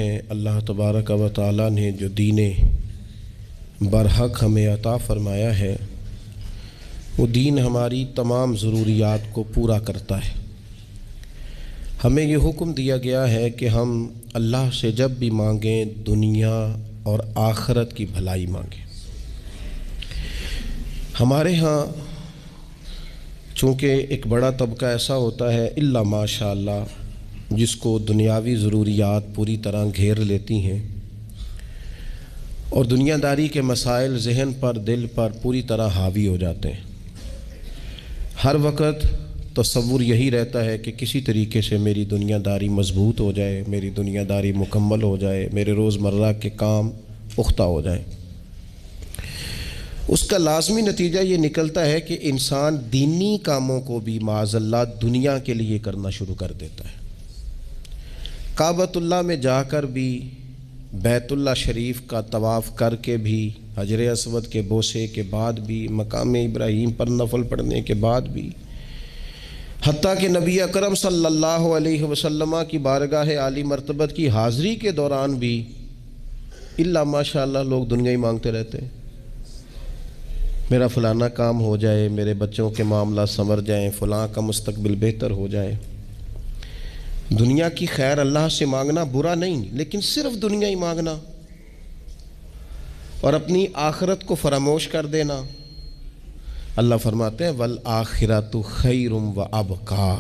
اللہ تبارک و تعالی نے جو دین برحق ہمیں عطا فرمایا ہے وہ دین ہماری تمام ضروریات کو پورا کرتا ہے۔ ہمیں یہ حکم دیا گیا ہے کہ ہم اللہ سے جب بھی مانگیں دنیا اور آخرت کی بھلائی مانگیں۔ ہمارے ہاں چونکہ ایک بڑا طبقہ ایسا ہوتا ہے الا ماشاء اللہ جس کو دنیاوی ضروریات پوری طرح گھیر لیتی ہیں اور دنیا داری کے مسائل ذہن پر دل پر پوری طرح حاوی ہو جاتے ہیں۔ ہر وقت تصور یہی رہتا ہے کہ کسی طریقے سے میری دنیا داری مضبوط ہو جائے، میری دنیا داری مکمل ہو جائے، میرے روزمرہ کے کام پختہ ہو جائیں۔ اس کا لازمی نتیجہ یہ نکلتا ہے کہ انسان دینی کاموں کو بھی معاذ اللہ دنیا کے لیے کرنا شروع کر دیتا ہے۔ کعبۃ اللہ میں جا کر بھی، بیت اللہ شریف کا طواف کر کے بھی، حجر اسود کے بوسے کے بعد بھی، مقام ابراہیم پر نفل پڑھنے کے بعد بھی، حتیٰ کہ نبی اکرم صلی اللہ علیہ وسلم کی بارگاہ عالی مرتبت کی حاضری کے دوران بھی الا ماشاء اللہ لوگ دنیا ہی مانگتے رہتے ہیں۔ میرا فلانا کام ہو جائے، میرے بچوں کے معاملات سنور جائیں، فلاں کا مستقبل بہتر ہو جائے۔ دنیا کی خیر اللہ سے مانگنا برا نہیں، لیکن صرف دنیا ہی مانگنا اور اپنی آخرت کو فراموش کر دینا۔ اللہ فرماتے ہیں وَالْآخِرَةُ خَيْرٌ وَأَبْقَىٰ،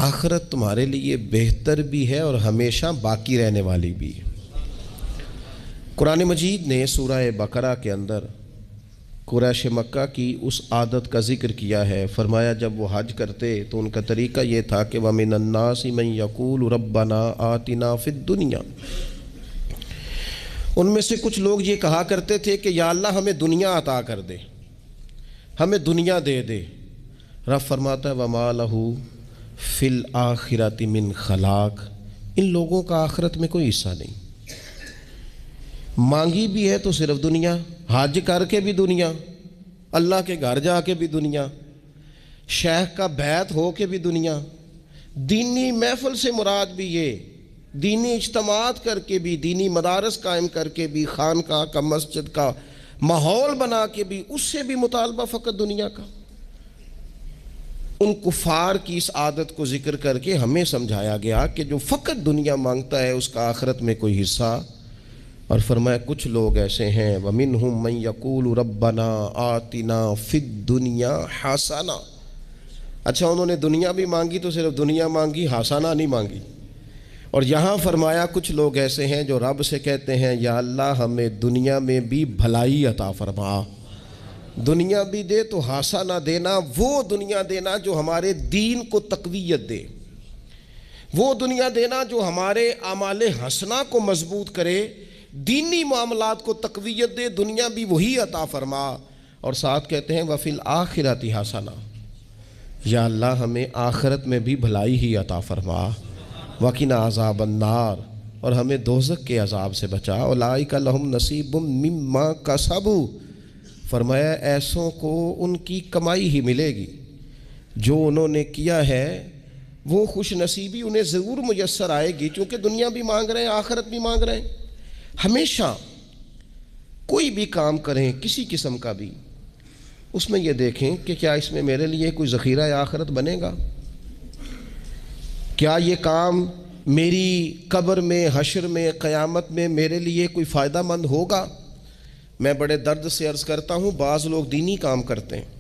آخرت تمہارے لیے بہتر بھی ہے اور ہمیشہ باقی رہنے والی بھی ہے۔ قرآن مجید نے سورہ بقرہ کے اندر قریش مکہ کی اس عادت کا ذکر کیا ہے۔ فرمایا جب وہ حج کرتے تو ان کا طریقہ یہ تھا کہ وَمِنَ النَّاسِ مَن يَقُولُ رَبَّنَا آتِنَا فِي الدُّنْيَا، ان میں سے کچھ لوگ یہ کہا کرتے تھے کہ یا اللہ ہمیں دنیا عطا کر دے، ہمیں دنیا دے دے۔ رب فرماتا ہے وَمَا لَهُ فِي الْآخِرَةِ مِنْ خَلَاقٍ، ان لوگوں کا آخرت میں کوئی حصہ نہیں۔ مانگی بھی ہے تو صرف دنیا، حج کر کے بھی دنیا، اللہ کے گھر جا کے بھی دنیا، شیخ کا بیعت ہو کے بھی دنیا، دینی محفل سے مراد بھی یہ، دینی اجتماعات کر کے بھی، دینی مدارس قائم کر کے بھی، خانقاہ کا مسجد کا ماحول بنا کے بھی، اس سے بھی مطالبہ فقط دنیا کا۔ ان کفار کی اس عادت کو ذکر کر کے ہمیں سمجھایا گیا کہ جو فقط دنیا مانگتا ہے اس کا آخرت میں کوئی حصہ، اور فرمایا کچھ لوگ ایسے ہیں وَمِنْهُمْ مَنْ يَقُولُ رَبَّنَا آتِنَا فِي الدُّنْيَا حَسَنَةً، اچھا انہوں نے دنیا بھی مانگی تو صرف دنیا مانگی، حسنہ نہیں مانگی۔ اور یہاں فرمایا کچھ لوگ ایسے ہیں جو رب سے کہتے ہیں یا اللہ ہمیں دنیا میں بھی بھلائی عطا فرما، دنیا بھی دے تو حسنہ دینا، وہ دنیا دینا جو ہمارے دین کو تقویت دے، وہ دنیا دینا جو ہمارے اعمال حسنہ کو مضبوط کرے، دینی معاملات کو تقویت دے، دنیا بھی وہی عطا فرما۔ اور ساتھ کہتے ہیں وَفِي الْآخِرَةِ حَسَنَةً، یا اللہ ہمیں آخرت میں بھی بھلائی ہی عطا فرما، وَقِنَا عَذَابَ النَّارِ، اور ہمیں دوزخ کے عذاب سے بچا، أُولَٰئِكَ لَهُمْ نَصِيبٌ مِّمَّا كَسَبُوا، فرمایا ایسوں کو ان کی کمائی ہی ملے گی، جو انہوں نے کیا ہے وہ خوش نصیبی انہیں ضرور میسر آئے گی، چونکہ دنیا بھی مانگ رہے ہیں آخرت بھی مانگ رہے ہیں۔ ہمیشہ کوئی بھی کام کریں کسی قسم کا بھی، اس میں یہ دیکھیں کہ کیا اس میں میرے لیے کوئی ذخیرہ آخرت بنے گا، کیا یہ کام میری قبر میں، حشر میں، قیامت میں میرے لیے کوئی فائدہ مند ہوگا۔ میں بڑے درد سے عرض کرتا ہوں بعض لوگ دینی کام کرتے ہیں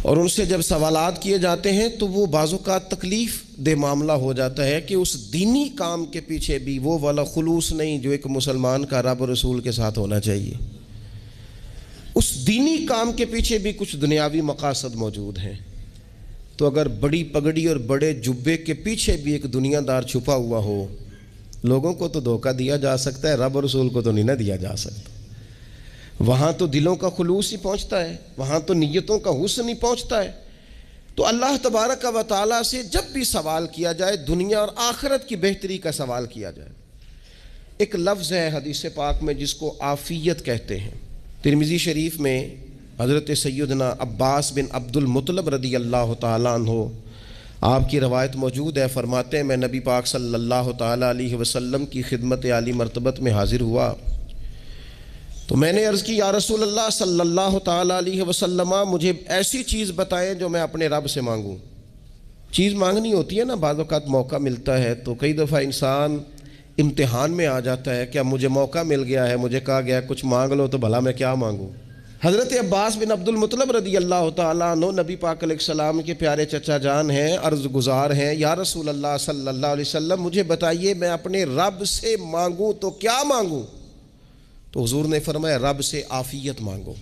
اور ان سے جب سوالات کیے جاتے ہیں تو وہ بعض اوقات تکلیف دہ معاملہ ہو جاتا ہے کہ اس دینی کام کے پیچھے بھی وہ والا خلوص نہیں جو ایک مسلمان کا رب و رسول کے ساتھ ہونا چاہیے، اس دینی کام کے پیچھے بھی کچھ دنیاوی مقاصد موجود ہیں۔ تو اگر بڑی پگڑی اور بڑے جبے کے پیچھے بھی ایک دنیا دار چھپا ہوا ہو، لوگوں کو تو دھوکہ دیا جا سکتا ہے، رب و رسول کو تو نہیں نہ دیا جا سکتا۔ وہاں تو دلوں کا خلوص ہی پہنچتا ہے، وہاں تو نیتوں کا حسن ہی پہنچتا ہے۔ تو اللہ تبارک و تعالیٰ سے جب بھی سوال کیا جائے دنیا اور آخرت کی بہتری کا سوال کیا جائے۔ ایک لفظ ہے حدیث پاک میں جس کو عافیت کہتے ہیں، ترمذی شریف میں حضرت سیدنا عباس بن عبد المطلب رضی اللہ تعالیٰ عنہ آپ کی روایت موجود ہے، فرماتے ہیں میں نبی پاک صلی اللہ تعالیٰ علیہ وسلم کی خدمت عالی مرتبت میں حاضر ہوا تو میں نے عرض کی یا رسول اللہ صلی اللہ تعالیٰ علیہ وسلم مجھے ایسی چیز بتائیں جو میں اپنے رب سے مانگوں۔ چیز مانگنی ہوتی ہے نا، بعض اوقات موقع ملتا ہے تو کئی دفعہ انسان امتحان میں آ جاتا ہے کہ اب مجھے موقع مل گیا ہے، مجھے کہا گیا کچھ مانگ لو تو بھلا میں کیا مانگوں۔ حضرت عباس بن عبد المطلب رضی اللہ تعالیٰ عنہ نبی پاک علیہ السلام کے پیارے چچا جان ہیں، عرض گزار ہیں یا رسول اللہ صلی اللہ علیہ وسلم مجھے بتائیے میں اپنے رب سے مانگوں تو کیا مانگوں؟ تو حضور نے فرمایا رب سے عافیت مانگو۔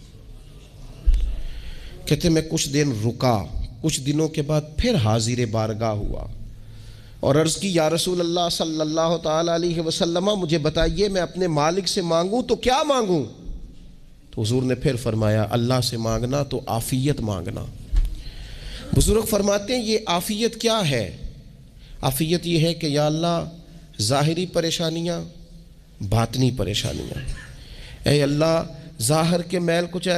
کہتے میں کچھ دن رکا، کچھ دنوں کے بعد پھر حاضر بارگاہ ہوا اور عرض کی یا رسول اللہ صلی اللہ تعالیٰ علیہ وسلم مجھے بتائیے میں اپنے مالک سے مانگوں تو کیا مانگوں؟ تو حضور نے پھر فرمایا اللہ سے مانگنا تو عافیت مانگنا۔ بزرگ فرماتے ہیں یہ عافیت کیا ہے؟ عافیت یہ ہے کہ یا اللہ ظاہری پریشانیاں، باطنی پریشانیاں، اے اللہ ظاہر کے میل کچھ